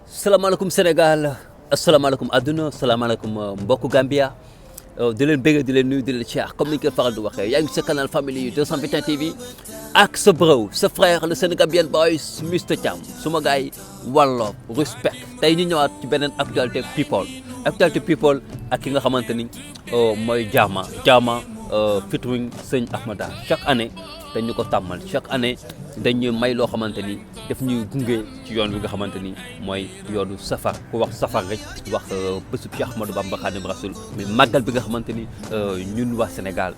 salaamaaleykum Sénégal asalaamaaleykum àdduna salaamaaleykum mbokku Gambia di leen bëgg di leen nuyu di leen siyaar comme ni ñu koy faral di waxee yaa ngi sa canal famille 221 TV ak sa bro sa frère le Sénégambien boys Mr Thiam suma gars yi wàllo respect tey ñu ñëwaat ci beneen actualité people ak ki nga xamante ni mooy Jaama featuring Sëñ Ahmada chaque année dañu ko tàmmal chaque année dañu may loo xamante ni daf ñuy gunge ci yoon wi nga xamante ni mooy yoonu safar ku wax safar rek wax bésub Cheikh Ahmadou Bamba Khadim Rasoul mais màggal bi nga xamante ni ñun waa Sénégal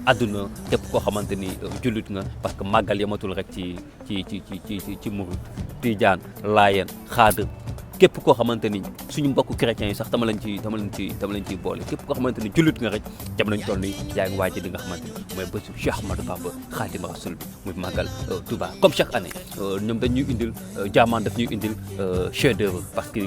àdduna képp koo xamante ni jullit nga parce que màggal yamatul rek ci murid tijaan laayeen xaadir képp koo xamante ni suñu mbokku chrétiens yi sax dama leen ci boole képp koo xamante ni jullit nga rek jam nañ toll ni yaa ngi waaj li nga xamante ni mooy bésu Cheikh Ahmadou Bamba Khadim Rasoul bi muy màggal Touba comme chaque année ñoom dañ ñuy indil jaamaan daf ñuy indil chef d'œuvre parce que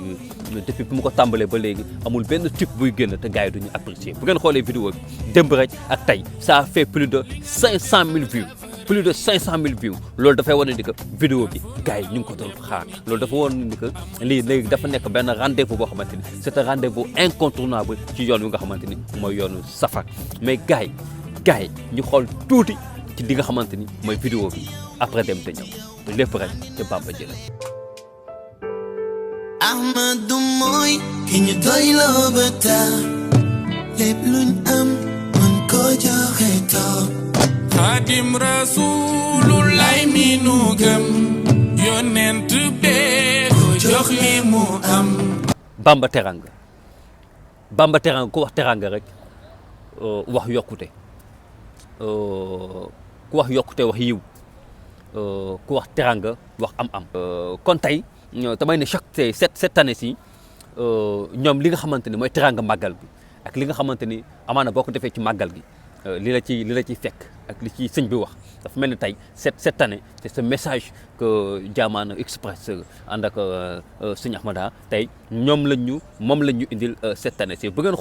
depuis bi mu ko tàmbalee ba léegi amul benn type buy génn te gars yi duñu apprécier bu ngeen xoolee vidéo bi démb rek ak tey ça a fait plus de 500 000 vues loolu dafay wane ni que vidéo bi gars yi ñu ngi ko doon xaar loolu dafa wane ni que lii léegi dafa nekk benn rendez-vous boo xamante ni c'est un rendez-vous incontournable ci yoon wi nga xamante ni mooy yoonu safar mais gars yi ñu xool tuuti ci li nga xamante ni mooy vidéo bi après dem te ñëw lépp rek te Bamba jële Ahmadou mooy ki ñu doyloo ba tax lépp luñ am mën ko joxe toog Khadim Rasulullah mi nu gëm yonent bee ko jox li mu am Bamba teranga ku wax teranga rek wax yokkute ku wax yokkute wax yiw ku wax teranga wax am kon tey damay ne chaque cette année ci ñoom li nga xamante ni mooy teranga màggal bi ak li nga xamante ni amaana boo ko defee ci màggal gi li la ciy fekk ak li ci sëñ bi wax dafa mel ni tey cette année c'est ce message que Jaamaan Express ànd ak sëñ Ahmada tey moom lañ ñu indil cette année si bu ngeen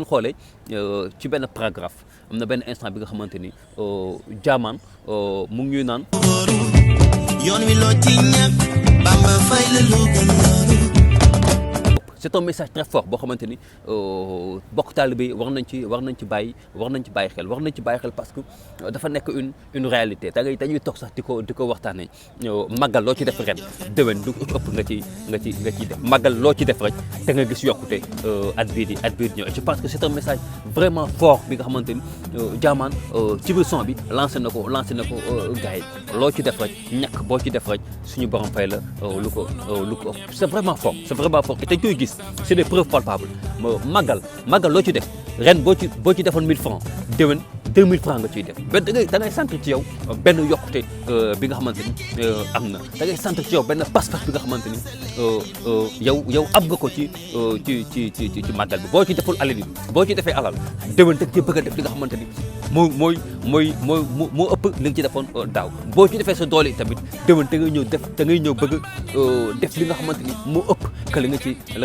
xoolee ci benn paragraphe am na benn instant bi nga xamante ni Jaamaan mu ngi ñuy naan yoon wi loo ci ñàkk Bamba fay la lu gën loolu c'est un message très fort boo xamante ni bokk taalibe yi war nañ ci bàyyi xel parce que dafa nekk une réalité dañuy toog sax di ko waxtaanee màggal loo ci def ren déwén du ëpp nga ci def màggal loo ci def rek te nga gis yokkute at bii di ñëw je pense que c'est un message vraiment fort bi nga xamante ni Jaamaan ci biir son bi lancé na ko gars yi loo ci def rek ñàkk boo ci def rek suñu borom fay la lu ko ëpp c'est vraiment fort et te koy gis c'est des preuves palpables màggal loo ci def ren boo ci defoon 1000 francs déwén 2000 francs nga ciy def benn da ngay sant ci yow benn yokkute bi nga xamante ni am na da ngay sant ci yow benn pas-pas bi nga xamante ni yow am nga ko ci màggal bi boo ci deful alal yi boo ci defee alal déwén teg ci bëgg a def li nga xamante ni moo ëpp li nga ci defoon daaw boo ci defee sa doole yi tamit déwén te ngay ñëw bëgg def li nga xamante ni moo ëpp que la nga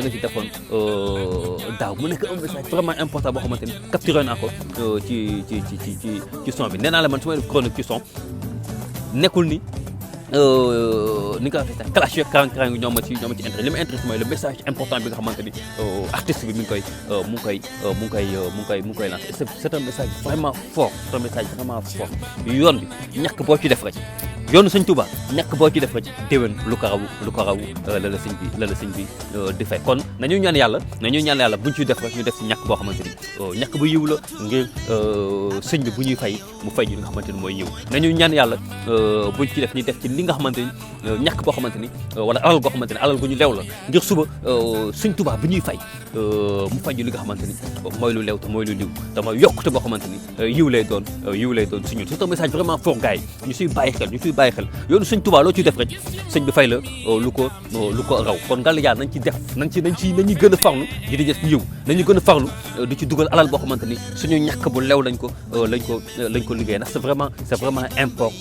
ci defoon daaw mu nekk un message vraiment important boo xamante ni capturé naa ko ci son bi nee naa la man su may def chronique ci son nekkul ni ni nga ko waxee clash yeeg karang-karang yi ñoo ma ci intéressé li ma intéressé mooy le message important bi nga xamante ni artiste bi mu ngi koy lancé c'est un message vraiment fort yoon bi ñàkk boo ci def rek yoonu sëñ Touba ñàkk boo ci def rek déwén lu ko raw la la sëñ bi di fay kon nañu ñaan yàlla buñ ci def rek ñu def ci ñàkk boo xamante ni ñàkk bu yiw la ngir sëñ bi bu ñuy fay mu fay ñu li nga xamante ni mooy yiw nañu ñaan yàlla buñ ci def ñu def ci li nga xamante ni ñàkk boo xamante ni wala alal goo xamante ni alal gu ñu leew la ngir suba sëñ Touba bi ñuy fay mu fay ñu li nga xamante ni mooy lu leew te mooy lu liw te mooy yokkute boo xamante ni yiw lay doon si ñun c'est un message vraiment fort gars yi ñu siy bàyyi xel yoonu sëñ Touba loo ciy def rek sëñ bi fay la lu ko raw kon ngal yaa nañu gën a farlu di def yiw nañu gën a farlu di ci dugal alal boo xamante ni suñu ñàkk bu leew lañ ko liggéey ndax c'est vraiment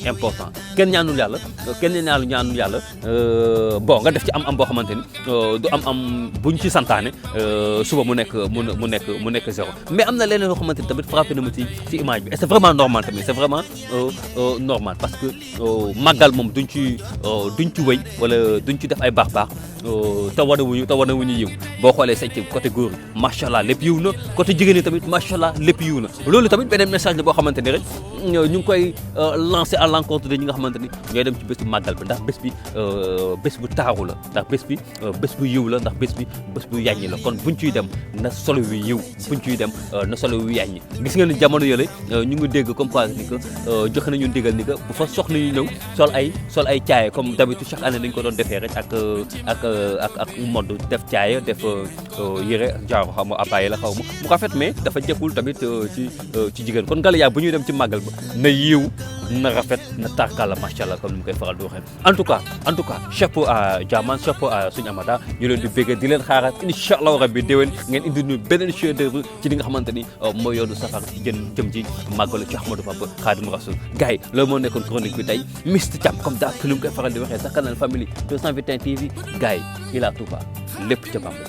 important kenn ñaanul yàlla bon nga def ci am boo xamante ni du am buñ ci santaane suba mu nekk zéro mais am na leneen loo xamante ni tamit frappé na ma ci image bi et c'est vraiment normal tamit c'est vraiment normal parce que màggal moom duñ ci wëy wala duñ ci def ay baax te wane wuñu yiw boo xoolee sañ côté góor yi macha allah lépp yiw na côté jigéen ñi tamit macha allah lépp yiw na loolu tamit beneen message la boo xamante ni rek ñu ngi koy lancer à l'encontre de ñi nga xamante ni ñooy dem ci bés bu màggal bi ndax bés bi bés bu taaru la ndax bés bi bés bu yiw la ndax bés bu yàññi la kon buñ ciy dem na solo wi yiw buñ ciy dem na solo wi yàññi gis nga ni jamono yële ñu ngi dégg comme quoi ni que joxe nañu ndigal ni que bu fa soxna ñu ñëw sol ay caaye comme d'habitude chaque année dañ ko doon defee rek ak mode def caaye def yére genre xaw ma abbaye la xaw ma mu rafet mais dafa jekkul tamit ci jigéen kon Galiya bu ñuy dem ci màggal ba na yiw na rafet na tarkala macha allah comme ni mu koy faral di waxee en tout cas chapeau à Diamane chapeau à suñu Amada ñu leen di bégg di leen xaaraat incha allah rabbi déwén ngeen indi ñu beneen chef d'œuvre ci li nga xamante ni mooy yoonu safar jëm ci màggalu ci Ahmadou Bamba Khadimou Rassoul gars yi loolu moo nekkoon chronique bi tey Mister Thiam comme daal ni mu koy faral di waxee sa canal famille 221 TV gars yi il a tout pas lépp ca Bamba